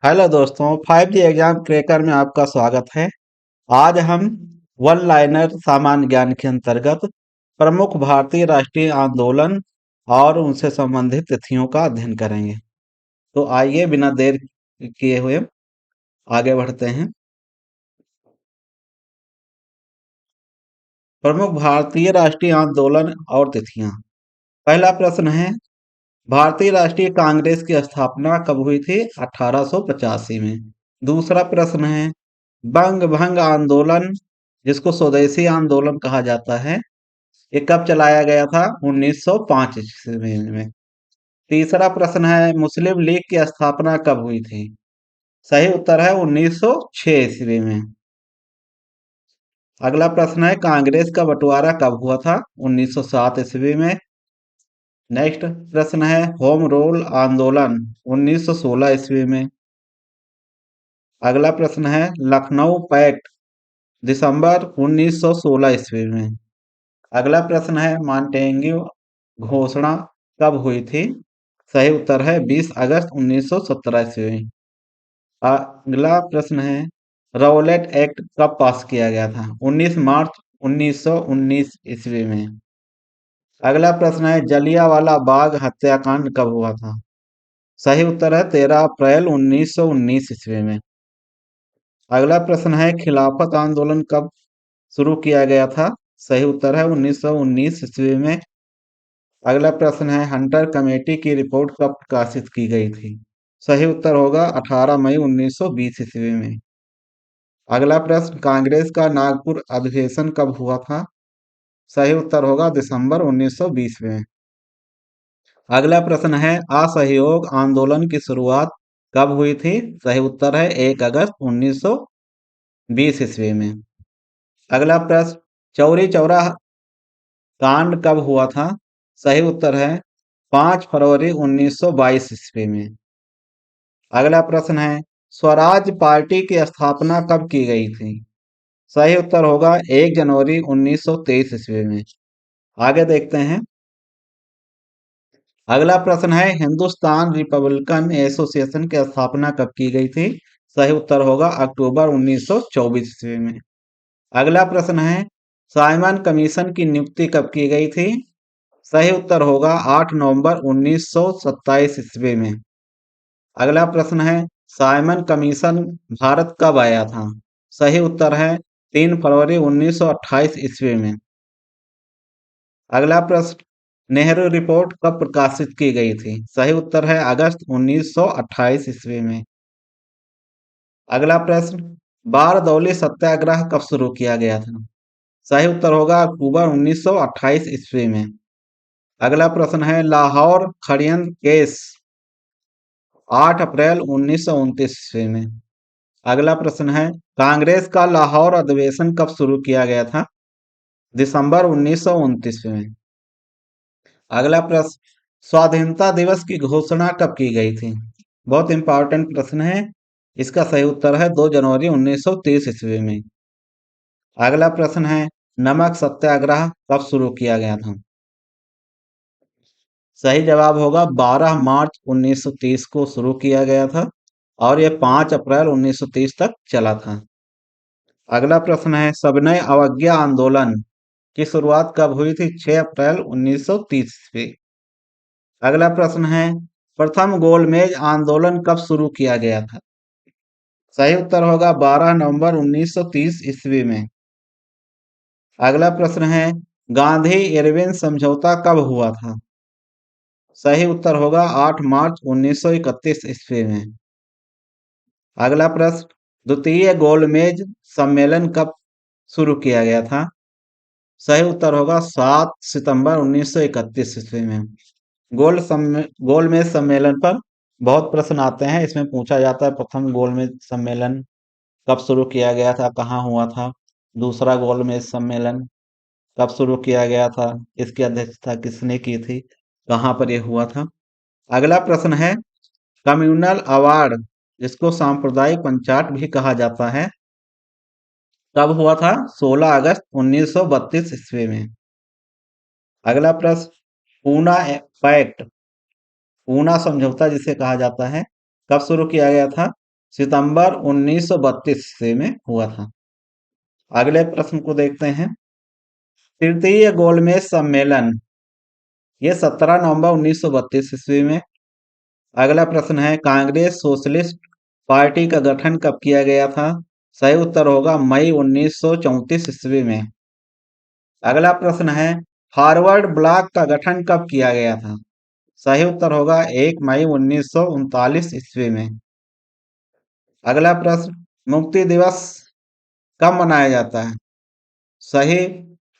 Hello दोस्तों, 5G exam cracker में आपका स्वागत है। आज हम वन लाइनर सामान्य ज्ञान के अंतर्गत प्रमुख भारतीय राष्ट्रीय आंदोलन और उनसे संबंधित तिथियों का अध्ययन करेंगे। तो आइए बिना देर किए हुए आगे बढ़ते हैं। प्रमुख भारतीय राष्ट्रीय आंदोलन और तिथियां। पहला प्रश्न है, भारतीय राष्ट्रीय कांग्रेस की स्थापना कब हुई थी? 1885 में। दूसरा प्रश्न है, बंग भंग आंदोलन, जिसको स्वदेशी आंदोलन कहा जाता है, ये कब चलाया गया था? 1905 ईस्वी में। तीसरा प्रश्न है, मुस्लिम लीग की स्थापना कब हुई थी? सही उत्तर है 1906 ईस्वी में। अगला प्रश्न है, कांग्रेस का बंटवारा कब हुआ था? 1907 ईस्वी में। नेक्स्ट प्रश्न है, होम रूल आंदोलन 1916 ईस्वी में। अगला प्रश्न है, लखनऊ पैक्ट दिसंबर 1916 ईस्वी में। अगला प्रश्न है, मॉन्टेग्यू घोषणा कब हुई थी? सही उत्तर है 20 अगस्त 1917 ईस्वी में। अगला प्रश्न है, रौलेट एक्ट कब पास किया गया था? 19 मार्च 1919 ईस्वी में। अगला प्रश्न है, जलियांवाला बाग हत्याकांड कब हुआ था? सही उत्तर है 13 अप्रैल 1919 ईस्वी में। अगला प्रश्न है, खिलाफत आंदोलन कब शुरू किया गया था? सही उत्तर है 1919 ईस्वी में। अगला प्रश्न है, हंटर कमेटी की रिपोर्ट कब प्रकाशित की गई थी? सही उत्तर होगा 18 मई 1920 ईस्वी में। अगला प्रश्न, कांग्रेस का नागपुर अधिवेशन कब हुआ था? सही उत्तर होगा दिसंबर 1920 में। अगला प्रश्न है, असहयोग आंदोलन की शुरुआत कब हुई थी? सही उत्तर है 1 अगस्त 1920 ईस्वी में। अगला प्रश्न, चौरी चौरा कांड कब हुआ था? सही उत्तर है 5 फरवरी 1922 ईस्वी में। अगला प्रश्न है, स्वराज पार्टी की स्थापना कब की गई थी? सही उत्तर होगा 1 जनवरी 1923 ईस्वी में। आगे देखते हैं। अगला प्रश्न है, हिंदुस्तान रिपब्लिकन एसोसिएशन की स्थापना कब की गई थी? सही उत्तर होगा अक्टूबर 1924 ईस्वी में। अगला प्रश्न है, साइमन कमीशन की नियुक्ति कब की गई थी? सही उत्तर होगा 8 नवंबर 1927 ईस्वी में। अगला प्रश्न है, साइमन कमीशन भारत कब आया था? सही उत्तर है 3 फरवरी 1928 ईस्वी में। अगला प्रश्न, नेहरू रिपोर्ट कब प्रकाशित की गई थी? सही उत्तर है अगस्त 1928 ईस्वी में। अगला प्रश्न, बारदौली सत्याग्रह कब शुरू किया गया था? सही उत्तर होगा अक्टूबर 1928 ईस्वी में। अगला प्रश्न है, लाहौर षड्यंत्र केस 8 अप्रैल 1929 ईस्वी में। अगला प्रश्न है, कांग्रेस का लाहौर अधिवेशन कब शुरू किया गया था? दिसंबर 1929 में। अगला प्रश्न, स्वाधीनता दिवस की घोषणा कब की गई थी? बहुत इंपॉर्टेंट प्रश्न है। इसका सही उत्तर है 2 जनवरी 1930 ईस्वी में। अगला प्रश्न है, नमक सत्याग्रह कब शुरू किया गया था? सही जवाब होगा 12 मार्च 1930 को शुरू किया गया था और यह 5 अप्रैल 1930 तक चला था। अगला प्रश्न है, सविनय अवज्ञा आंदोलन की शुरुआत कब हुई थी? 6 अप्रैल 1930 ईस्वी। अगला प्रश्न है, प्रथम गोलमेज आंदोलन कब शुरू किया गया था? सही उत्तर होगा 12 नवंबर 1930 ईस्वी में। अगला प्रश्न है, गांधी इरविन समझौता कब हुआ था? सही उत्तर होगा 8 मार्च 1931 ईस्वी में। अगला प्रश्न, द्वितीय गोलमेज सम्मेलन कब शुरू किया गया था? सही उत्तर होगा 7 सितंबर 1931 ईस्वी में। गोलमेज सम्मेलन पर बहुत प्रश्न आते हैं। इसमें पूछा जाता है, प्रथम गोलमेज सम्मेलन कब शुरू किया गया था, कहाँ हुआ था? दूसरा गोलमेज सम्मेलन कब शुरू किया गया था, इसकी अध्यक्षता किसने की थी, कहाँ पर यह हुआ था? अगला प्रश्न है, कम्युनल अवार्ड, जिसको सांप्रदायिक पंचायत भी कहा जाता है, कब हुआ था? 16 अगस्त 1932 ईस्वी में। अगला प्रश्न, पूना पैक्ट, पूना समझौता जिसे कहा जाता है, कब शुरू किया गया था? सितंबर 1932 ईस्वी में हुआ था। अगले प्रश्न को देखते हैं। तृतीय गोलमेज सम्मेलन ये 17 नवंबर 1932 ईस्वी में। अगला प्रश्न है कांग्रेस सोशलिस्ट पार्टी का गठन कब किया गया था? सही उत्तर होगा मई 1934 ईस्वी में। अगला प्रश्न है फॉरवर्ड ब्लॉक का गठन कब किया गया था? सही उत्तर होगा 1 मई 1939 ईस्वी में। अगला प्रश्न मुक्ति दिवस कब मनाया जाता है? सही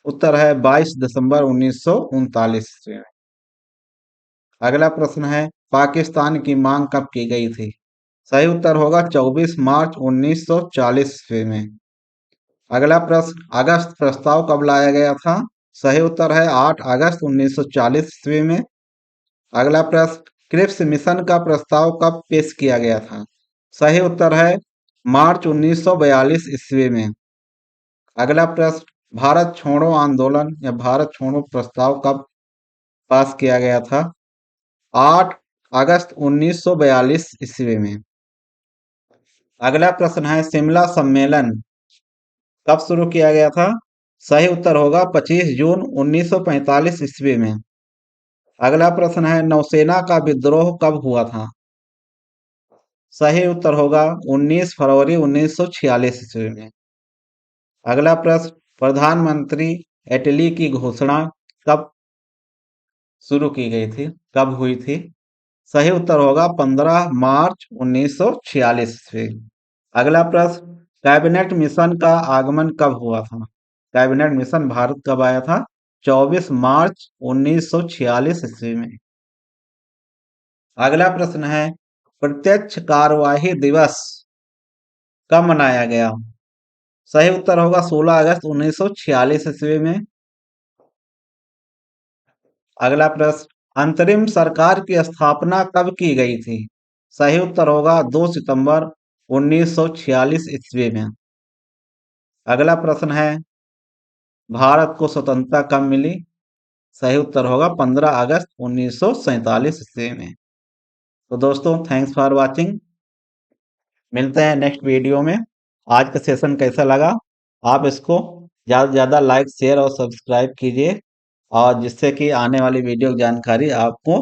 उत्तर है 22 दिसंबर 1939 ईस्वी में। अगला प्रश्न है पाकिस्तान की मांग कब की गई थी? सही उत्तर होगा 24 मार्च 1940 ईस्वी में। अगला प्रश्न अगस्त प्रस्ताव कब लाया गया था? सही उत्तर है 8 अगस्त 1940 ईस्वी में। अगला प्रश्न क्रिप्स मिशन का प्रस्ताव कब पेश किया गया था? सही उत्तर है मार्च 1942 ईस्वी में। अगला प्रश्न भारत छोड़ो आंदोलन या भारत छोड़ो प्रस्ताव कब पास किया गया था? 8 अगस्त 1942 ईस्वी में। अगला प्रश्न है शिमला सम्मेलन कब शुरू किया गया था? सही उत्तर होगा 25 जून 1945 ईस्वी में। अगला प्रश्न है नौसेना का विद्रोह कब हुआ था? सही उत्तर होगा 19 फरवरी 1946 ईस्वी में। अगला प्रश्न प्रधानमंत्री इटली की घोषणा कब शुरू की गई थी, कब हुई थी? सही उत्तर होगा 15 मार्च 1946 ईस्वी। अगला प्रश्न कैबिनेट मिशन का आगमन कब हुआ था? कैबिनेट मिशन भारत कब आया था? 24 मार्च 1946 ईस्वी में। अगला प्रश्न है प्रत्यक्ष कार्यवाही दिवस कब मनाया गया? सही उत्तर होगा 16 अगस्त 1946 ईस्वी में। अगला प्रश्न अंतरिम सरकार की स्थापना कब की गई थी? सही उत्तर होगा 2 सितंबर 1946 ईस्वी में। अगला प्रश्न है भारत को स्वतंत्रता कब मिली? सही उत्तर होगा 15 अगस्त 1947 ईस्वी में। तो दोस्तों थैंक्स फॉर वाचिंग। मिलते हैं नेक्स्ट वीडियो में। आज का सेशन कैसा लगा आप इसको ज़्यादा से ज़्यादा लाइक शेयर और सब्सक्राइब कीजिए और जिससे कि आने वाली वीडियो की जानकारी आपको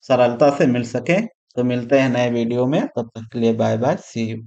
सरलता से मिल सके। तो मिलते हैं नए वीडियो में, तब तक के लिए बाय बाय, सी यू।